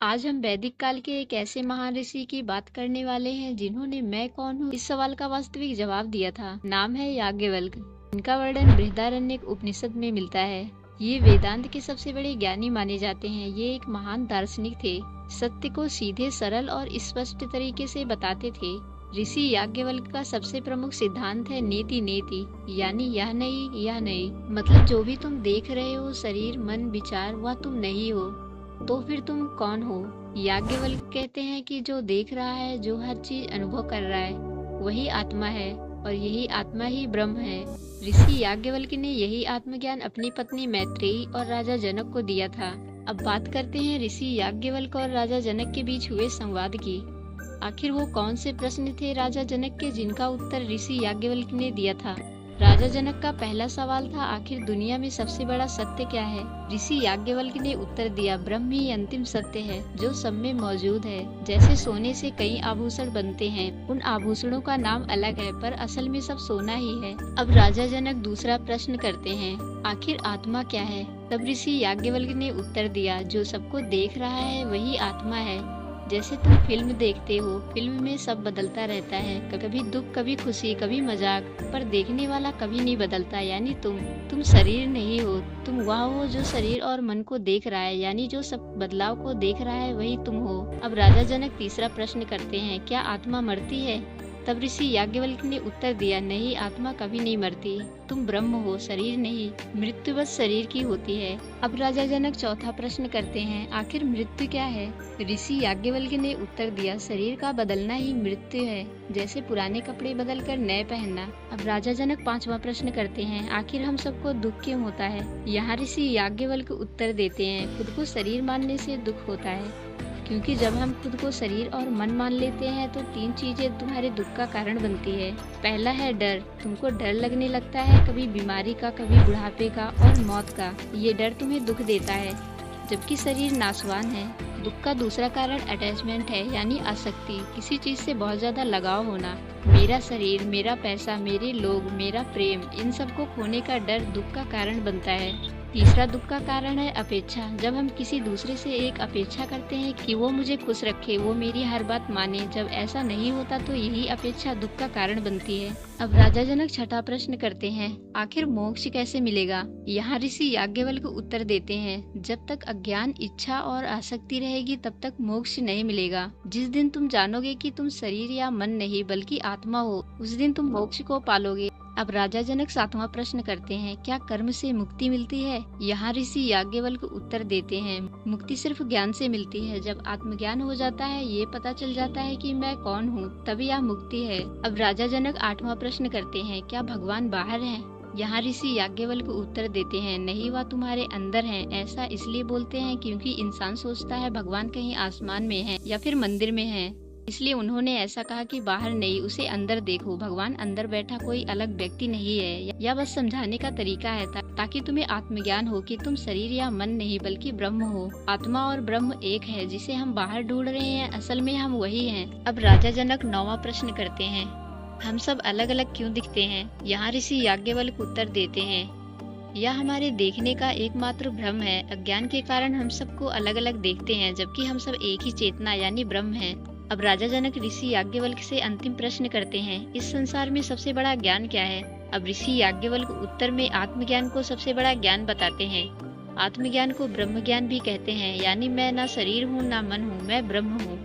आज हम वैदिक काल के एक ऐसे महान ऋषि की बात करने वाले हैं जिन्होंने मैं कौन हूँ इस सवाल का वास्तविक जवाब दिया था। नाम है याज्ञवल्क्य। इनका वर्णन बृहदारण्यक उपनिषद में मिलता है। ये वेदांत के सबसे बड़े ज्ञानी माने जाते हैं। ये एक महान दार्शनिक थे। सत्य को सीधे, सरल और स्पष्ट तरीके से बताते थे। ऋषि याज्ञवल्क्य का सबसे प्रमुख सिद्धांत है नेति नेति, यानी यह नहीं यह नहीं। मतलब जो भी तुम देख रहे हो, शरीर, मन, विचार, वह तुम नहीं हो। तो फिर तुम कौन हो? याज्ञवल्क्य कहते हैं कि जो देख रहा है, जो हर चीज अनुभव कर रहा है, वही आत्मा है और यही आत्मा ही ब्रह्म है। ऋषि याज्ञवल्क्य ने यही आत्मज्ञान अपनी पत्नी मैत्रेयी और राजा जनक को दिया था। अब बात करते हैं ऋषि याज्ञवल्क्य और राजा जनक के बीच हुए संवाद की। आखिर वो कौन से प्रश्न थे राजा जनक के जिनका उत्तर ऋषि याज्ञवल्क्य ने दिया था? राजा जनक का पहला सवाल था, आखिर दुनिया में सबसे बड़ा सत्य क्या है? ऋषि याज्ञवल्क्य ने उत्तर दिया, ब्रह्म ही अंतिम सत्य है जो सब में मौजूद है। जैसे सोने से कई आभूषण बनते हैं, उन आभूषणों का नाम अलग है पर असल में सब सोना ही है। अब राजा जनक दूसरा प्रश्न करते हैं, आखिर आत्मा क्या है? तब ऋषि याज्ञवल्क्य ने उत्तर दिया, जो सबको देख रहा है वही आत्मा है। जैसे तुम फिल्म देखते हो, फिल्म में सब बदलता रहता है, कभी दुख, कभी खुशी, कभी मजाक, पर देखने वाला कभी नहीं बदलता, यानी तुम शरीर नहीं हो। तुम वह हो जो शरीर और मन को देख रहा है, यानी जो सब बदलाव को देख रहा है वही तुम हो। अब राजा जनक तीसरा प्रश्न करते हैं, क्या आत्मा मरती है? तब ऋषि याज्ञवल्क्य ने उत्तर दिया, नहीं, आत्मा कभी नहीं मरती। तुम ब्रह्म हो, शरीर नहीं। मृत्यु बस शरीर की होती है। अब राजा जनक चौथा प्रश्न करते हैं, आखिर मृत्यु क्या है? ऋषि याज्ञवल्क्य ने उत्तर दिया, शरीर का बदलना ही मृत्यु है, जैसे पुराने कपड़े बदलकर नए पहनना। अब राजा जनक पांचवा प्रश्न करते हैं, आखिर हम सबको दुख क्यों होता है? यहाँ ऋषि याज्ञवल्क्य उत्तर देते हैं, खुद को शरीर मानने से दुख होता है, क्योंकि जब हम खुद को शरीर और मन मान लेते हैं तो तीन चीजें तुम्हारे दुख का कारण बनती है। पहला है डर। तुमको डर लगने लगता है, कभी बीमारी का, कभी बुढ़ापे का और मौत का। ये डर तुम्हें दुख देता है, जबकि शरीर नाशवान है। दुख का दूसरा कारण अटैचमेंट है, यानी आसक्ति, किसी चीज से बहुत ज्यादा लगाव होना। मेरा शरीर, मेरा पैसा, मेरे लोग, मेरा प्रेम, इन सब को खोने का डर दुख का कारण बनता है। तीसरा दुख का कारण है अपेक्षा। जब हम किसी दूसरे से एक अपेक्षा करते हैं कि वो मुझे खुश रखे, वो मेरी हर बात माने, जब ऐसा नहीं होता तो यही अपेक्षा दुख का कारण बनती है। अब राजा जनक छठा प्रश्न करते हैं, आखिर मोक्ष कैसे मिलेगा? यहाँ ऋषि याज्ञवल्क्य उत्तर देते हैं, जब तक अज्ञान, इच्छा और आसक्ति रहेगी तब तक मोक्ष नहीं मिलेगा। जिस दिन तुम जानोगे कि तुम शरीर या मन नहीं बल्कि आत्मा हो, उस दिन तुम मोक्ष को पालोगे। अब राजा जनक सातवां प्रश्न करते हैं, क्या कर्म से मुक्ति मिलती है? यहाँ ऋषि याज्ञवल्क्य उत्तर देते हैं, मुक्ति सिर्फ ज्ञान से मिलती है। जब आत्मज्ञान हो जाता है, ये पता चल जाता है कि मैं कौन हूँ, तभी यह मुक्ति है। अब राजा जनक आठवां प्रश्न करते हैं, क्या भगवान बाहर है? यहाँ ऋषि याज्ञवल्क्य उत्तर देते हैं, नहीं, वह तुम्हारे अंदर हैं। ऐसा इसलिए बोलते हैं क्योंकि इंसान सोचता है भगवान कहीं आसमान में है या फिर मंदिर में है, इसलिए उन्होंने ऐसा कहा कि बाहर नहीं, उसे अंदर देखो। भगवान अंदर बैठा कोई अलग व्यक्ति नहीं है। यह बस समझाने का तरीका है ताकि तुम्हें आत्मज्ञान हो कि तुम शरीर या मन नहीं बल्कि ब्रह्म हो। आत्मा और ब्रह्म एक है, जिसे हम बाहर ढूंढ रहे हैं, असल में हम वही हैं। अब राजा जनक नौवां प्रश्न करते हैं, हम सब अलग अलग क्यों दिखते हैं? यहाँ ऋषि याज्ञवल्क्य उत्तर देते हैं, यह हमारे देखने का एकमात्र भ्रम है। अज्ञान के कारण हम सबको अलग अलग देखते हैं, जबकि हम सब एक ही चेतना यानी ब्रह्म हैं। अब राजा जनक ऋषि याज्ञवल्क्य से अंतिम प्रश्न करते हैं, इस संसार में सबसे बड़ा ज्ञान क्या है? अब ऋषि याज्ञवल्क्य उत्तर में आत्मज्ञान को सबसे बड़ा ज्ञान बताते हैं। आत्मज्ञान को ब्रह्म ज्ञान भी कहते हैं, यानी मैं ना शरीर हूँ ना मन हूँ, मैं ब्रह्म हूँ।